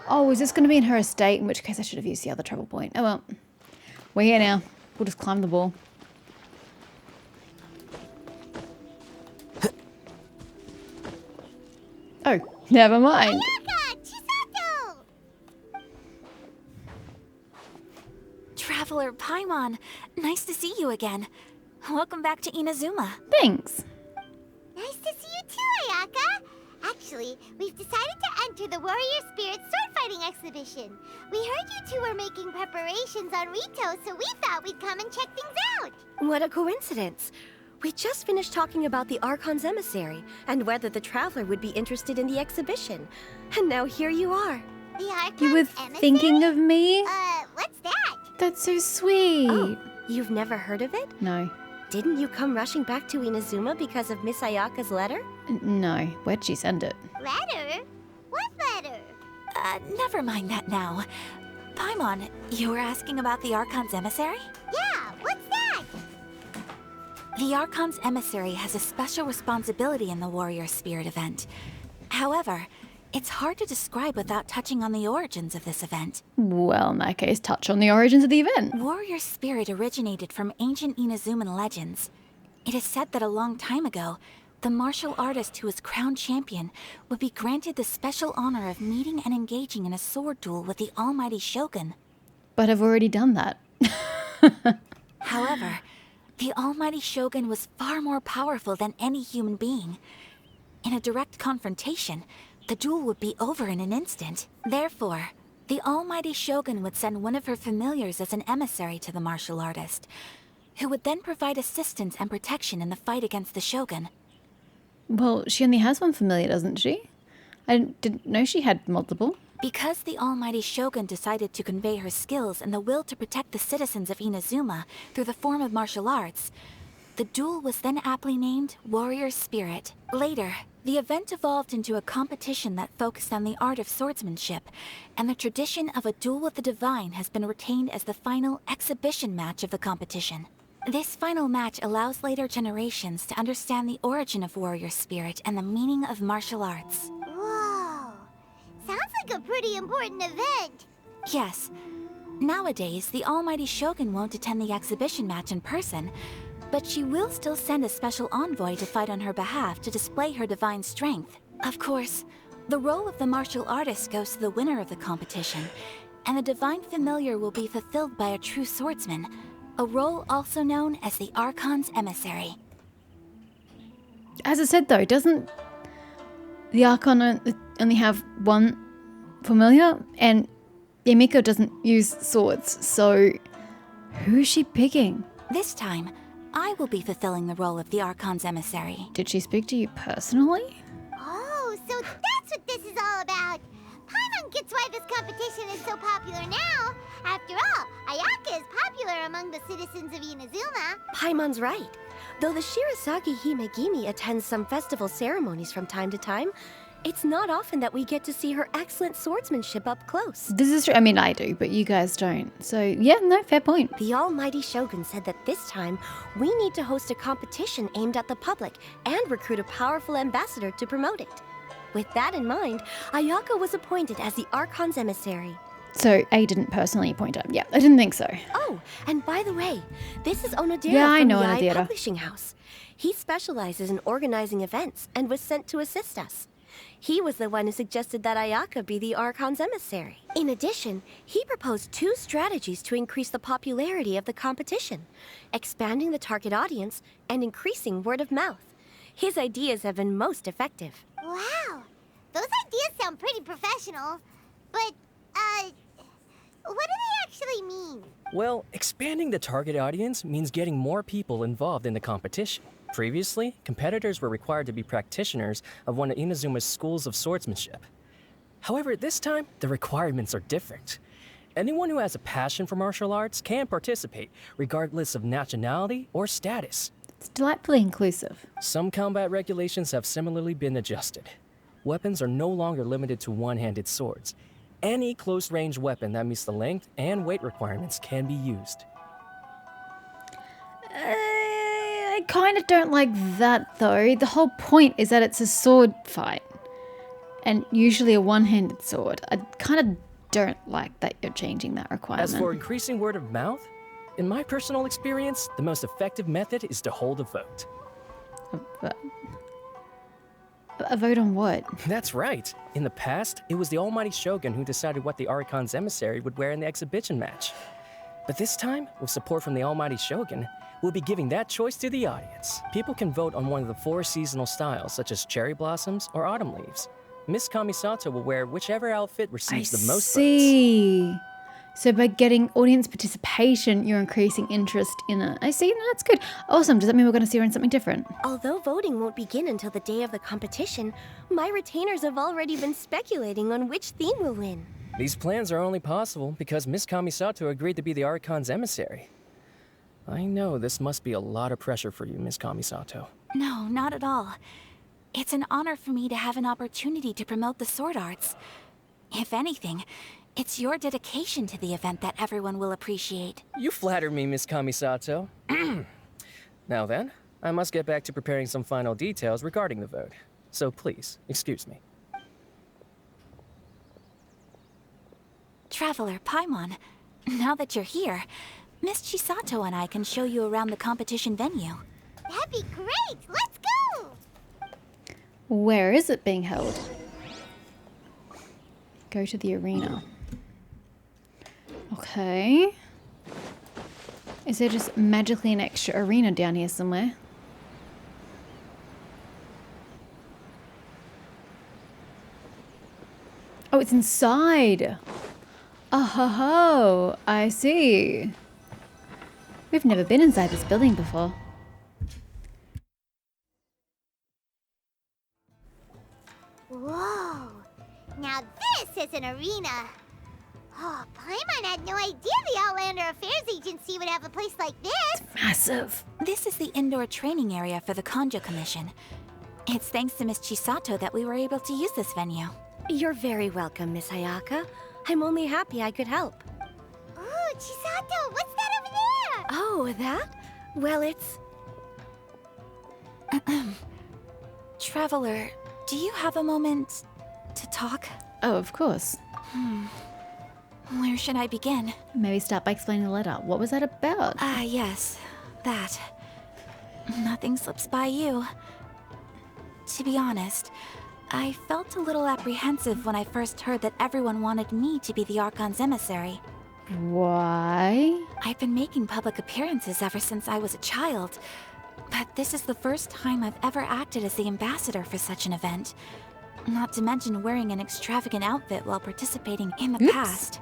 Oh, is this going to be in her estate? In which case I should have used the other travel point. Oh well. We're here now. We'll just climb the wall. Oh, never mind. Ayaka! Chisato! Traveler Paimon, nice to see you again. Welcome back to Inazuma. Thanks. Nice to see you too, Ayaka! Actually, we've decided to enter the Warrior Spirit sword fighting exhibition. We heard you two were making preparations on Rito, so we thought we'd come and check things out. What a coincidence. We just finished talking about the Archon's emissary and whether the Traveler would be interested in the exhibition. And now here you are. The Archon's You were emissary? thinking of me? What's that? That's so sweet. Oh, you've never heard of it? No. Didn't you come rushing back to Inazuma because of Miss Ayaka's letter? No. Where'd she send it? Letter? What letter? Never mind that now. Paimon, you were asking about the Archon's emissary? Yeah, what's that? The Archon's emissary has a special responsibility in the Warrior Spirit event. However, it's hard to describe without touching on the origins of this event. Well, in that case, touch on the origins of the event. Warrior Spirit originated from ancient Inazuman legends. It is said that a long time ago, the martial artist who was crowned champion would be granted the special honor of meeting and engaging in a sword duel with the almighty Shogun. But I've already done that. However, the almighty Shogun was far more powerful than any human being. In a direct confrontation, the duel would be over in an instant. Therefore, the almighty Shogun would send one of her familiars as an emissary to the martial artist, who would then provide assistance and protection in the fight against the Shogun. Well, she only has one familiar, doesn't she? I didn't know she had multiple. Because the almighty Shogun decided to convey her skills and the will to protect the citizens of Inazuma through the form of martial arts, the duel was then aptly named Warrior Spirit. Later, the event evolved into a competition that focused on the art of swordsmanship, and the tradition of a duel with the divine has been retained as the final exhibition match of the competition. This final match allows later generations to understand the origin of Warrior Spirit and the meaning of martial arts. Whoa. Sounds like a pretty important event. Yes. Nowadays, the almighty Shogun won't attend the exhibition match in person, but she will still send a special envoy to fight on her behalf to display her divine strength. Of course, the role of the martial artist goes to the winner of the competition, and the divine familiar will be fulfilled by a true swordsman, a role also known as the Archon's emissary. As I said, though, doesn't the Archon only have one familiar? And Yamiko doesn't use swords, so who's she picking? This time, I will be fulfilling the role of the Archon's emissary. Did she speak to you personally? Oh, so that's what this is all about. Paimon gets why this competition is so popular now. After all, Ayaka is popular among the citizens of Inazuma. Paimon's right. Though the Shirasagi Himegimi attends some festival ceremonies from time to time, it's not often that we get to see her excellent swordsmanship up close. This is true. I mean, I do, but you guys don't. So, yeah, no, fair point. The almighty Shogun said that this time, we need to host a competition aimed at the public and recruit a powerful ambassador to promote it. With that in mind, Ayaka was appointed as the Archon's emissary. So, A didn't personally appoint her. Yeah, I didn't think so. Oh, and by the way, this is Onodera Yeah, I from know the Eye Onodera. Publishing House. He specializes in organizing events and was sent to assist us. He was the one who suggested that Ayaka be the Archon's emissary. In addition, he proposed 2 strategies to increase the popularity of the competition, expanding the target audience and increasing word of mouth. His ideas have been most effective. Wow, those ideas sound pretty professional. But, what do they actually mean? Well, expanding the target audience means getting more people involved in the competition. Previously, competitors were required to be practitioners of one of Inazuma's schools of swordsmanship. However, this time, the requirements are different. Anyone who has a passion for martial arts can participate, regardless of nationality or status. It's delightfully inclusive. Some combat regulations have similarly been adjusted. Weapons are no longer limited to one-handed swords. Any close-range weapon that meets the length and weight requirements can be used. I kind of don't like that, though. The whole point is that it's a sword fight. and usually a one-handed sword. I kind of don't like that you're changing that requirement. As for increasing word of mouth, in my personal experience, the most effective method is to hold a vote. A vote on what? That's right. In the past, it was the almighty Shogun who decided what the Archon's emissary would wear in the exhibition match. But this time, with support from the almighty Shogun, we'll be giving that choice to the audience. People can vote on one of the 4 seasonal styles, such as cherry blossoms or autumn leaves. Miss Kamisato will wear whichever outfit receives the most votes. So by getting audience participation, you're increasing interest in it. I see. No, that's good. Awesome. Does that mean we're going to see her in something different? Although voting won't begin until the day of the competition, my retainers have already been speculating on which theme will win. These plans are only possible because Miss Kamisato agreed to be the Archon's emissary. I know this must be a lot of pressure for you, Miss Kamisato. No, not at all. It's an honor for me to have an opportunity to promote the sword arts. If anything, it's your dedication to the event that everyone will appreciate. You flatter me, Miss Kamisato. Now then, I must get back to preparing some final details regarding the vote. So please, excuse me. Traveler Paimon, now that you're here, Miss Chisato and I can show you around the competition venue. That'd be great! Let's go! Where is it being held? Go to the arena. Okay. Is there just magically an extra arena down here somewhere? Oh, it's inside. Oh, ho, ho. I see. We've never been inside this building before. Whoa! Now this is an arena! Oh, Paimon had no idea the Outlander Affairs Agency would have a place like this! Massive. This is the indoor training area for the Kanjo Commission. It's thanks to Miss Chisato that we were able to use this venue. You're very welcome, Miss Ayaka. I'm only happy I could help. Oh, Chisato, what's that over there? Oh, that? Well, it's... Traveler, do you have a moment to talk? Oh, of course. Where should I begin? Maybe start by explaining the letter. What was that about? Yes, that. Nothing slips by you. To be honest, I felt a little apprehensive when I first heard that everyone wanted me to be the Archon's emissary. Why? I've been making public appearances ever since I was a child, but this is the first time I've ever acted as the ambassador for such an event. Not to mention wearing an extravagant outfit while participating in the past.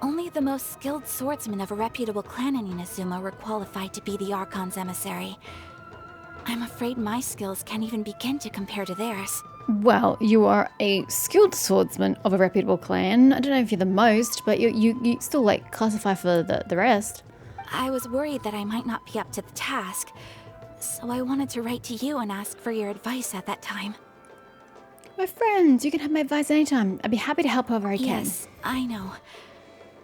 Only the most skilled swordsmen of a reputable clan in Inazuma were qualified to be the Archon's emissary. I'm afraid my skills can't even begin to compare to theirs. Well, you are a skilled swordsman of a reputable clan. I don't know if you're the most, but you still like classify for the rest. I was worried that I might not be up to the task, so I wanted to write to you and ask for your advice at that time. We're friends. You can have my advice anytime. I'd be happy to help however I can. Yes, I know.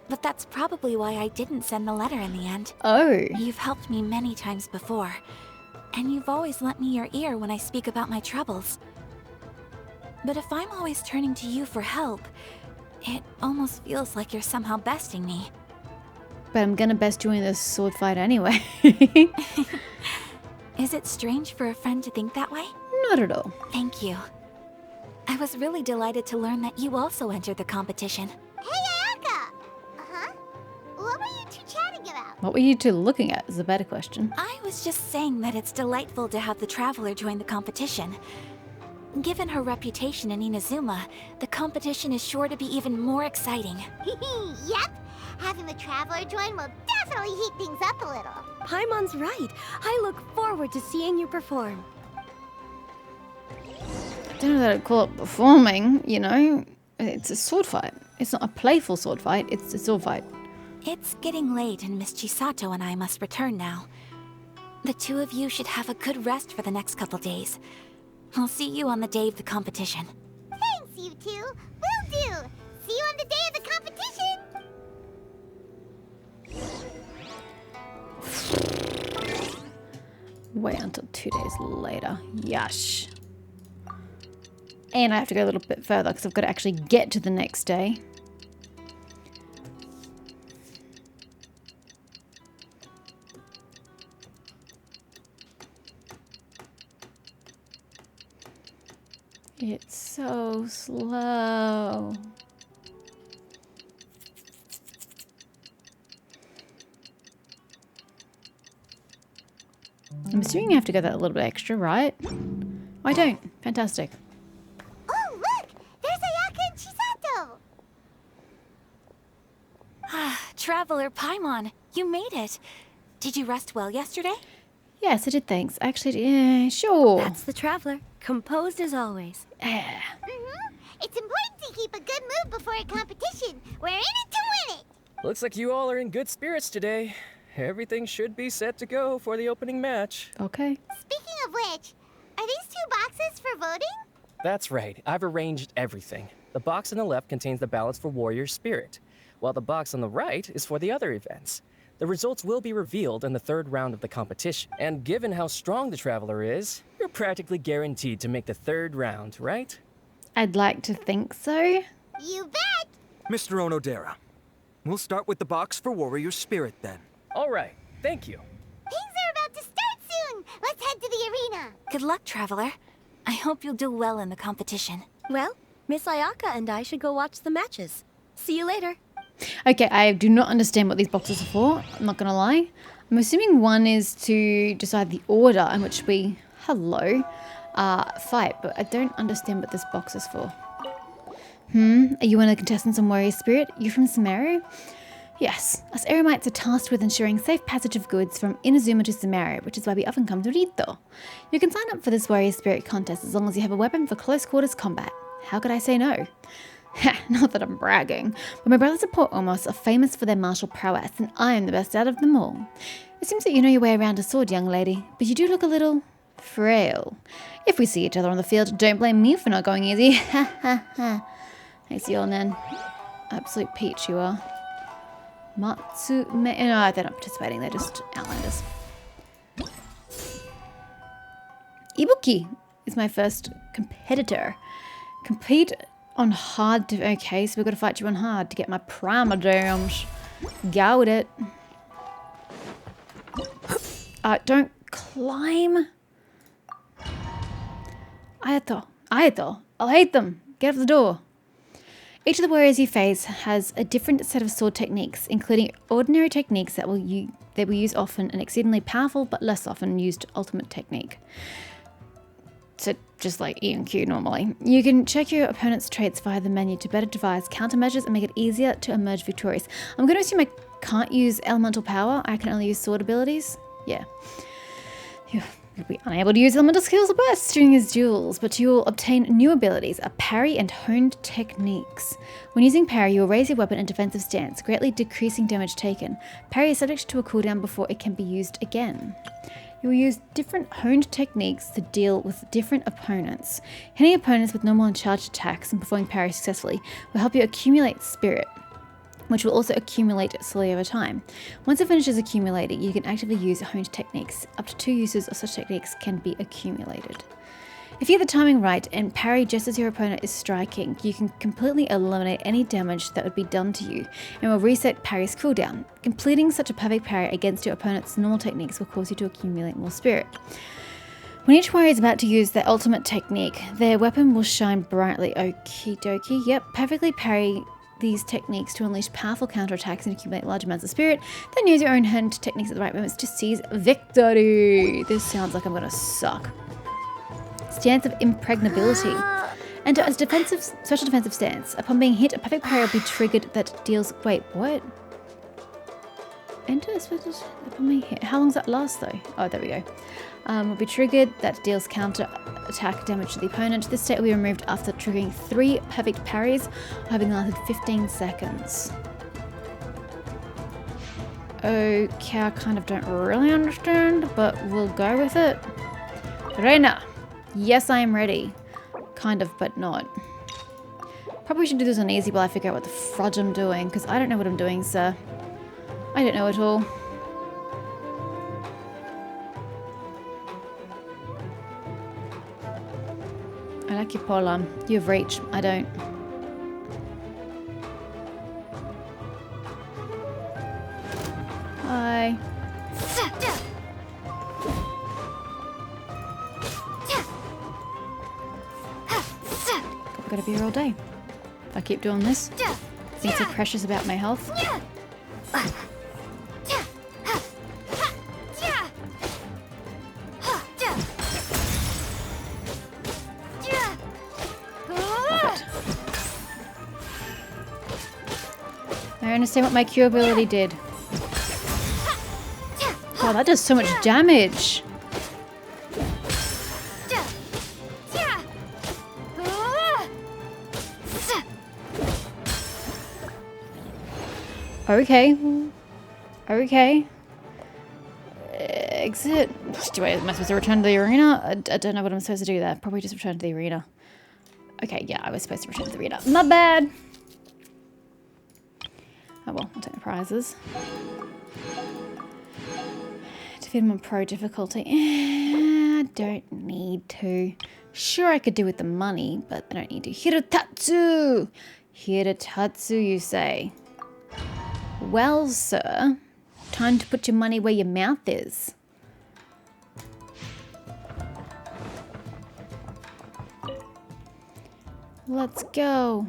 But that's probably why I didn't send the letter in the end. Oh. You've helped me many times before, and you've always lent me your ear when I speak about my troubles. But if I'm always turning to you for help, it almost feels like you're somehow besting me. But I'm gonna best you in this sword fight anyway. Is it strange for a friend to think that way? Not at all. Thank you. I was really delighted to learn that you also entered the competition. Hey, Ayaka! Uh-huh? What were you two chatting about? What were you two looking at is a better question. I was just saying that it's delightful to have the Traveler join the competition. Given her reputation in Inazuma, the competition is sure to be even more exciting. Yep! Having the Traveler join will definitely heat things up a little. Paimon's right. I look forward to seeing you perform. I don't know that I'd call it performing, you know. It's a sword fight. It's not a playful sword fight, it's a sword fight. It's getting late and Miss Chisato and I must return now. The two of you should have a good rest for the next couple days. I'll see you on the day of the competition. Thanks, you two. Will do. See you on the day of the competition. Wait until 2 days later. Yush. And I have to go a little bit further because I've got to actually get to the next day. It's so slow. I'm assuming I have to go that a little bit extra, right? I don't. Fantastic. Oh, look! There's Ayaka and Chisato! Traveler Paimon, you made it. Did you rest well yesterday? Yes, I did, thanks. Actually, yeah, sure. That's the traveler, composed as always. It's important to keep a good mood before a competition. We're in it to win it! Looks like you all are in good spirits today. Everything should be set to go for the opening match. Okay. Speaking of which, are these 2 boxes for voting? That's right, I've arranged everything. The box on the left contains the ballots for Warrior Spirit, while the box on the right is for the other events. The results will be revealed in the 3rd round of the competition, and given how strong the Traveler is, you're practically guaranteed to make the 3rd round, right? I'd like to think so. You bet! Mr. Onodera, we'll start with the box for Warrior Spirit then. All right, thank you. Things are about to start soon! Let's head to the arena! Good luck, Traveler. I hope you'll do well in the competition. Well, Miss Ayaka and I should go watch the matches. See you later. Okay, I do not understand what these boxes are for. I'm not going to lie. I'm assuming one is to decide the order in which we, fight, but I don't understand what this box is for. Are you one of the contestants on Warrior Spirit? You're from Sumeru? Yes, us Eremites are tasked with ensuring safe passage of goods from Inazuma to Sumeru, which is why we often come to Rito. You can sign up for this Warrior Spirit contest as long as you have a weapon for close quarters combat. How could I say no? Not that I'm bragging, but my brothers at Port Ormos are famous for their martial prowess, and I am the best out of them all. It seems that you know your way around a sword, young lady, but you do look a little frail. If we see each other on the field, don't blame me for not going easy. Ha ha ha. Thanks, you all, Nen. Absolute peach you are. Matsume. No, they're not participating, they're just outlanders. Ibuki is my first competitor. Compete on hard. Okay, so we've got to fight you on hard to get my Primadams. Got it. Don't climb. Aether. I'll hate them. Get off the door. Each of the warriors you face has a different set of sword techniques, including ordinary techniques that we use often, and exceedingly powerful but less often used ultimate technique. So just like E and Q normally. You can check your opponent's traits via the menu to better devise countermeasures and make it easier to emerge victorious. I'm going to assume I can't use elemental power. I can only use sword abilities. Yeah. You'll be unable to use elemental skills or bursts during his duels, but you'll obtain new abilities, a parry and honed techniques. When using parry, you'll raise your weapon in defensive stance, greatly decreasing damage taken. Parry is subject to a cooldown before it can be used again. You'll use different honed techniques to deal with different opponents. Hitting opponents with normal and charged attacks and performing parry successfully will help you accumulate spirit, which will also accumulate slowly over time. Once it finishes accumulating, you can actively use honed techniques. Up to 2 uses of such techniques can be accumulated. If you get the timing right and parry just as your opponent is striking, you can completely eliminate any damage that would be done to you and will reset parry's cooldown. Completing such a perfect parry against your opponent's normal techniques will cause you to accumulate more spirit. When each warrior is about to use their ultimate technique, their weapon will shine brightly. Okie dokie. Yep, perfectly parry these techniques to unleash powerful counterattacks and accumulate large amounts of spirit. Then use your own hand techniques at the right moments to seize victory. This sounds like I'm gonna suck. Stance of impregnability. Enter as special defensive stance. Upon being hit, a perfect parry will be triggered that deals. Wait, what? Enter a special. Upon being hit. How long does that last though? Oh, there we go. Will be triggered that deals counter attack damage to the opponent. This state will be removed after triggering 3 perfect parries or having lasted 15 seconds. Okay, I kind of don't really understand, but we'll go with it. Reina! Yes, I am ready. Kind of, but not. Probably should do this on easy while I figure out what the fudge I'm doing, because I don't know what I'm doing, sir. I don't know at all. I like your polearm. You have reach. I don't. Hi. I've got to be here all day. If I keep doing this, being so precious about my health. I understand what my Q ability did. Wow, that does so much damage. Okay. Okay. Exit. Am I supposed to return to the arena? I don't know what I'm supposed to do there. Probably just return to the arena. Okay, yeah, I was supposed to return to the arena. My bad. Oh well, I'll take the prizes. Defeat him on pro difficulty. I don't need to. Sure, I could do with the money, but I don't need to. Hirotatsu! Hirotatsu, you say? Well, sir, time to put your money where your mouth is. Let's go.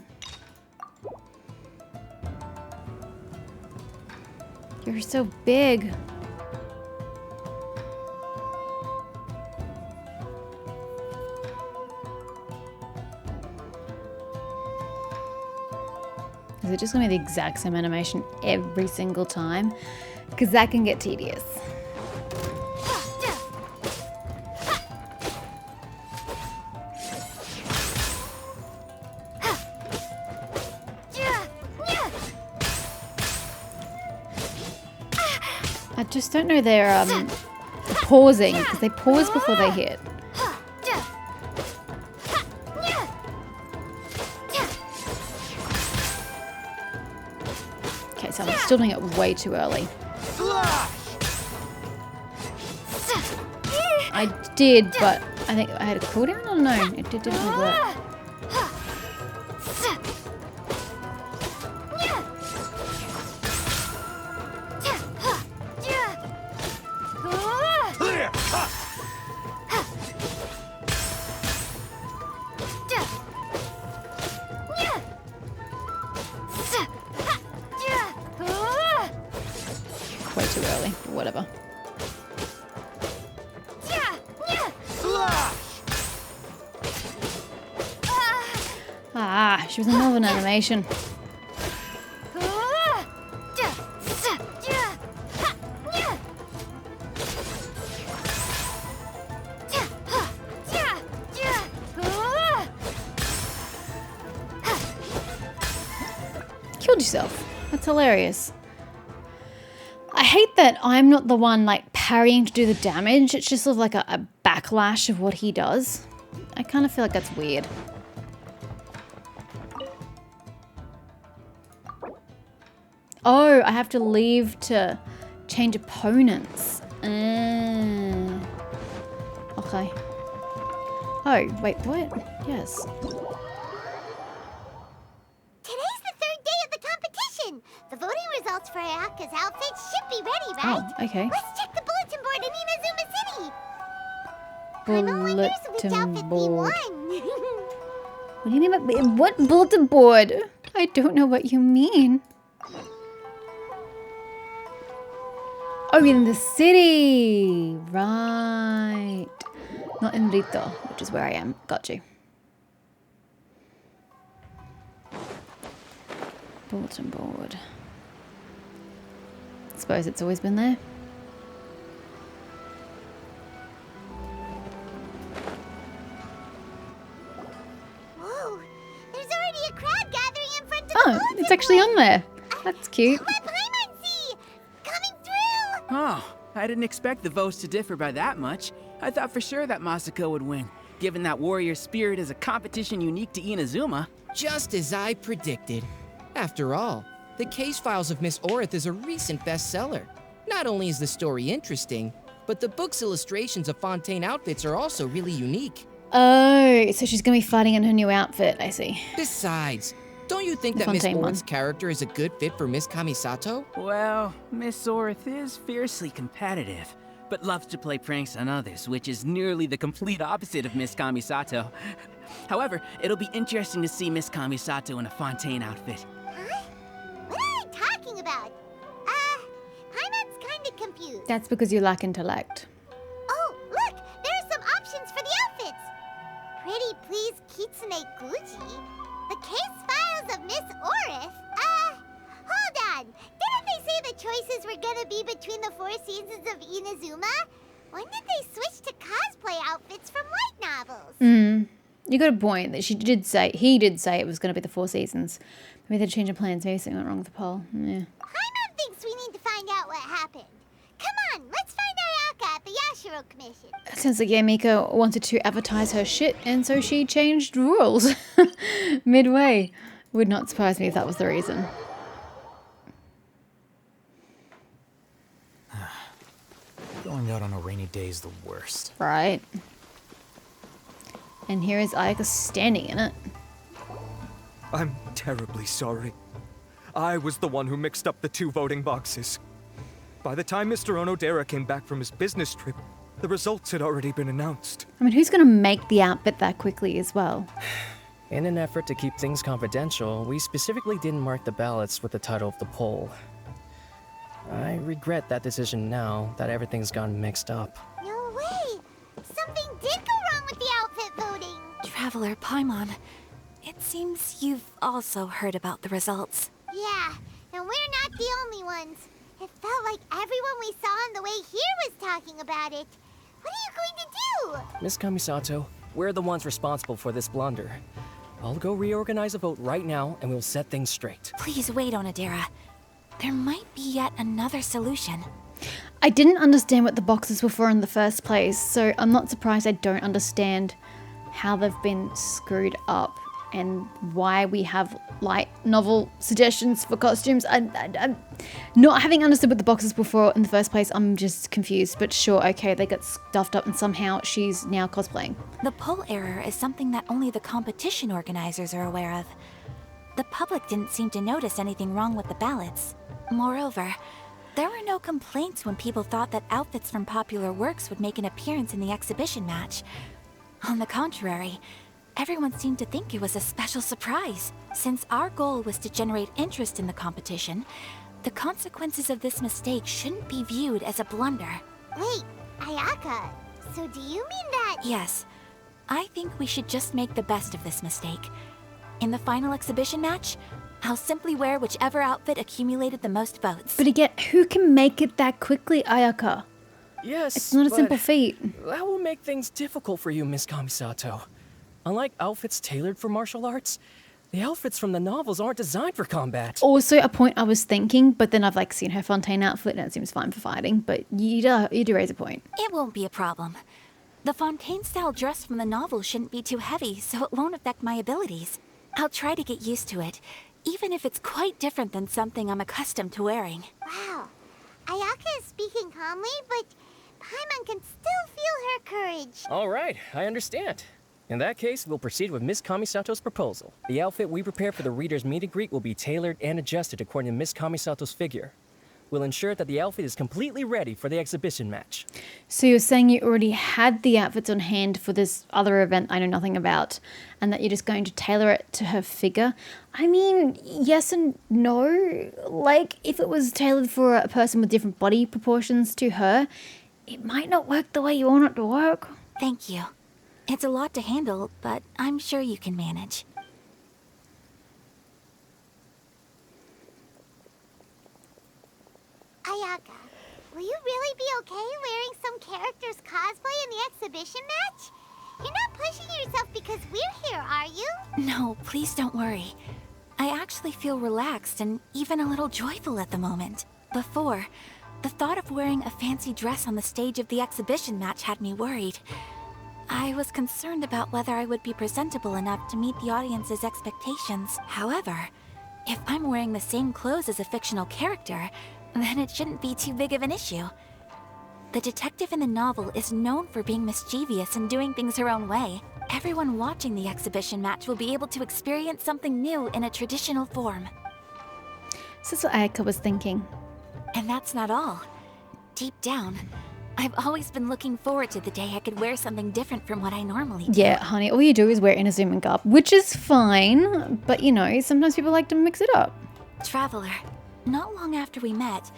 You're so big. Is it just going to be the exact same animation every single time? Because that can get tedious. I just don't know their pausing, because they pause before they hit. Okay, so I'm still doing it way too early. I did, but I think I had a cooldown? I don't know. It didn't really work. Way too early, but whatever. Ah, she was in the middle of an animation. Killed yourself. That's hilarious. I hate that I'm not the one like parrying to do the damage. It's just sort of like a backlash of what he does. I kind of feel like that's weird. Oh, I have to leave to change opponents. Okay. Oh, wait, what? Yes. Today's the third day of the competition. The voting results for Ayaka's outfit should be ready, right? Oh, okay. Let's check the bulletin board in Inazuma City. Paimon wonders which outfit we board. won. What do you mean by what bulletin board? I don't know what you mean. Oh, in the city. Right. Not in Rito, which is where I am. Got you. Bulletin board. Suppose it's always been there. Whoa, there's already a crowd gathering in front of the Oh, bulletin it's actually board. on there. That's cute. Let Paimon see! Coming through! Oh, I didn't expect the votes to differ by that much. I thought for sure that Masako would win, given that warrior spirit is a competition unique to Inazuma. Just as I predicted. After all, The Case Files of Miss Orith is a recent bestseller. Not only is the story interesting, but the book's illustrations of Fontaine outfits are also really unique. Oh, so she's gonna be fighting in her new outfit, I see. Besides, don't you think The that Miss Fontaine one. Orith's character is a good fit for Miss Kamisato? Well, Miss Orith is fiercely competitive, but loves to play pranks on others, which is nearly the complete opposite of Miss Kamisato. However, it'll be interesting to see Miss Kamisato in a Fontaine outfit. Huh? What are they talking about? Paimon's kinda confused. That's because you lack intellect. Oh, look! There are some options for the outfits! Pretty please Kitsune Guji? The case files of Miss Orith? Hold on! Didn't they say the choices were gonna be between the 4 seasons of Inazuma? When did they switch to cosplay outfits from light novels? You got a point that he did say it was gonna be the 4 seasons. Maybe they changed their plans, maybe something went wrong with the poll. Yeah. Paimon thinks we need to find out what happened. Come on, let's find Ayaka at the Yashiro Commission. It sounds like Miko wanted to advertise her shit, and so she changed rules midway. Would not surprise me if that was the reason. Going out on a rainy day is the worst. Right. And here is Ayaka standing in it. I'm terribly sorry. I was the one who mixed up the 2 voting boxes. By the time Mr. Onodera came back from his business trip, the results had already been announced. I mean, who's gonna make the outfit that quickly as well? In an effort to keep things confidential, we specifically didn't mark the ballots with the title of the poll. I regret that decision now that everything's gone mixed up. No way! Something did go wrong with the outfit voting! Traveler Paimon, it seems you've also heard about the results. Yeah, and we're not the only ones. It felt like everyone we saw on the way here was talking about it. What are you going to do? Miss Kamisato, we're the ones responsible for this blunder. I'll go reorganize a vote right now and we'll set things straight. Please wait, Onodera. There might be yet another solution. I didn't understand what the boxes were for in the first place, so I'm not surprised I don't understand how they've been screwed up and why we have light novel suggestions for costumes. I'm not having understood what the boxes were for in the first place. I'm just confused, but sure, okay, they got stuffed up and somehow she's now cosplaying. The poll error is something that only the competition organizers are aware of. The public didn't seem to notice anything wrong with the ballots. Moreover, there were no complaints when people thought that outfits from popular works would make an appearance in the exhibition match. On the contrary, everyone seemed to think it was a special surprise. Since our goal was to generate interest in the competition, the consequences of this mistake shouldn't be viewed as a blunder. Wait, Ayaka, so do you mean that... Yes, I think we should just make the best of this mistake. In the final exhibition match, I'll simply wear whichever outfit accumulated the most votes. But again, who can make it that quickly, Ayaka? Yes, It's not a but simple feat. that will make things difficult for you, Miss Kamisato. Unlike outfits tailored for martial arts, the outfits from the novels aren't designed for combat. Also, a point I was thinking, but then I've seen her Fontaine outfit and it seems fine for fighting. But you do raise a point. It won't be a problem. The Fontaine-style dress from the novel shouldn't be too heavy, so it won't affect my abilities. I'll try to get used to it, even if it's quite different than something I'm accustomed to wearing. Wow, Ayaka is speaking calmly, but Paimon can still feel her courage. All right, I understand. In that case, we'll proceed with Miss Kamisato's proposal. The outfit we prepare for the reader's meet and greet will be tailored and adjusted according to Miss Kamisato's figure. We'll ensure that the outfit is completely ready for the exhibition match. So you're saying you already had the outfits on hand for this other event I know nothing about, and that you're just going to tailor it to her figure? I mean, yes and no. If it was tailored for a person with different body proportions to her, it might not work the way you want it to work. Thank you. It's a lot to handle, but I'm sure you can manage. Ayaka, will you really be okay wearing some character's cosplay in the exhibition match? You're not pushing yourself because we're here, are you? No, please don't worry. I actually feel relaxed and even a little joyful at the moment. Before, the thought of wearing a fancy dress on the stage of the exhibition match had me worried. I was concerned about whether I would be presentable enough to meet the audience's expectations. However, if I'm wearing the same clothes as a fictional character, then it shouldn't be too big of an issue. The detective in the novel is known for being mischievous and doing things her own way. everyone watching the exhibition match will be able to experience something new in a traditional form. So that's what Ayaka was thinking. And that's not all. Deep down, I've always been looking forward to the day I could wear something different from what I normally do. Yeah, honey, all you do is wear Inazuma garb, which is fine, but you know, sometimes people like to mix it up. Traveler, not long after we met,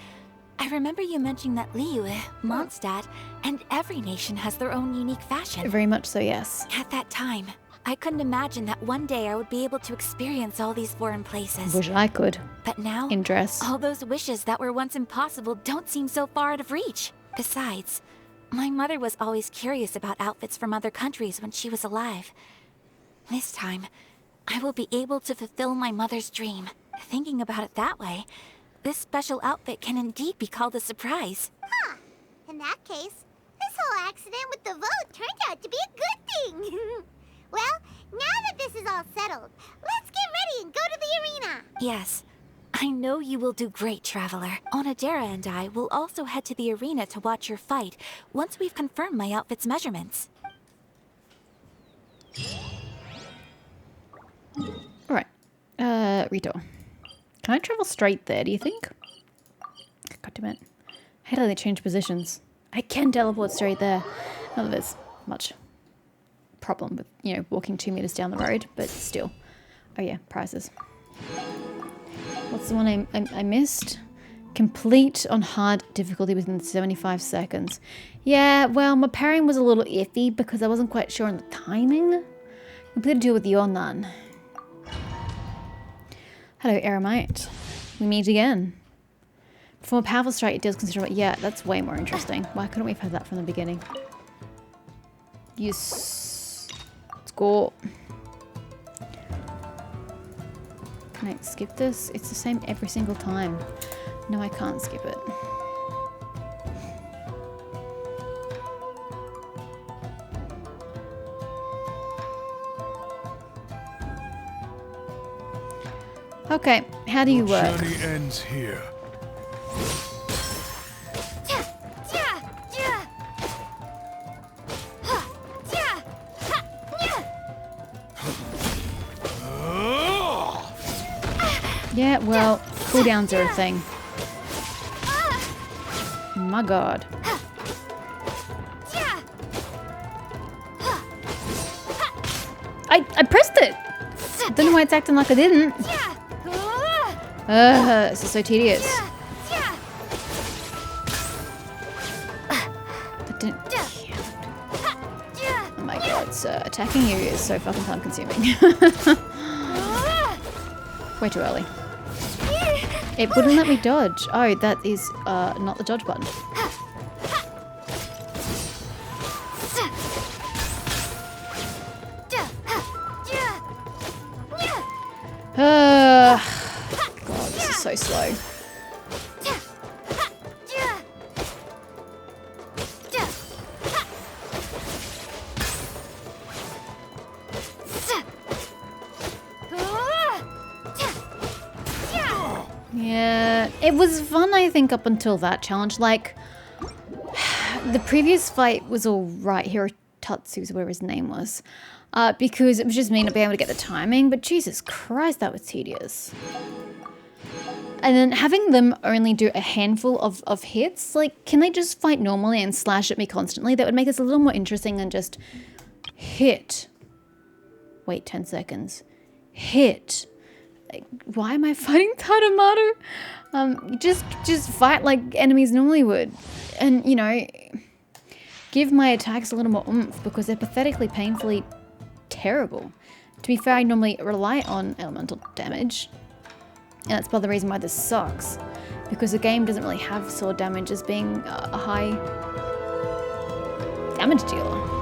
I remember you mentioning that Liyue, Mondstadt, and every nation has their own unique fashion. Very much so, yes. At that time, I couldn't imagine that one day I would be able to experience all these foreign places. Wish I could. But now, In dress. all those wishes that were once impossible don't seem so far out of reach. Besides, my mother was always curious about outfits from other countries when she was alive. This time, I will be able to fulfill my mother's dream. Thinking about it that way, this special outfit can indeed be called a surprise. Huh. In that case, this whole accident with the vote turned out to be a good thing. Well, now that this is all settled, let's get ready and go to the arena. Yes, I know you will do great, Traveler. Onodera and I will also head to the arena to watch your fight once we've confirmed my outfit's measurements. Alright. Rito. Can I travel straight there, do you think? God damn it. I hate how they change positions. I can teleport straight there. Not that there's much problem with, you know, walking 2 meters down the road, but still. Oh yeah, prizes. What's the one I missed? Complete on hard difficulty within 75 seconds. Yeah, well, my parrying was a little iffy because I wasn't quite sure on the timing. Complete a deal with your nun. Hello, Eremite. We meet again. From a powerful strike, it deals considerable. Yeah, that's way more interesting. Why couldn't we have had that from the beginning? Yes. Let's go. Can I skip this? It's the same every single time. No, I can't skip it. Okay, how do you work? Journey ends here. Yeah, well, cooldowns are a thing. My god. I pressed it! I don't know why it's acting like I didn't. This is so tedious. That didn't... Oh my god, sir. Attacking you is so fucking time consuming. Way too early. It wouldn't let me dodge. Oh, that is not the dodge button. God, this is so slow. Yeah, it was fun, I think, up until that challenge. Like, the previous fight was all right. Hirotatsu's, whatever his name was. Because it was just me not being able to get the timing. But Jesus Christ, that was tedious. And then having them only do a handful of hits, like, can they just fight normally and slash at me constantly? That would make this a little more interesting than just hit. Wait 10 seconds. Hit. Like, why am I fighting Tadamaru? Just fight like enemies normally would. And, you know, give my attacks a little more oomph because they're pathetically, painfully terrible. To be fair, I normally rely on elemental damage. And that's part of the reason why this sucks. Because the game doesn't really have sword damage as being a high damage dealer.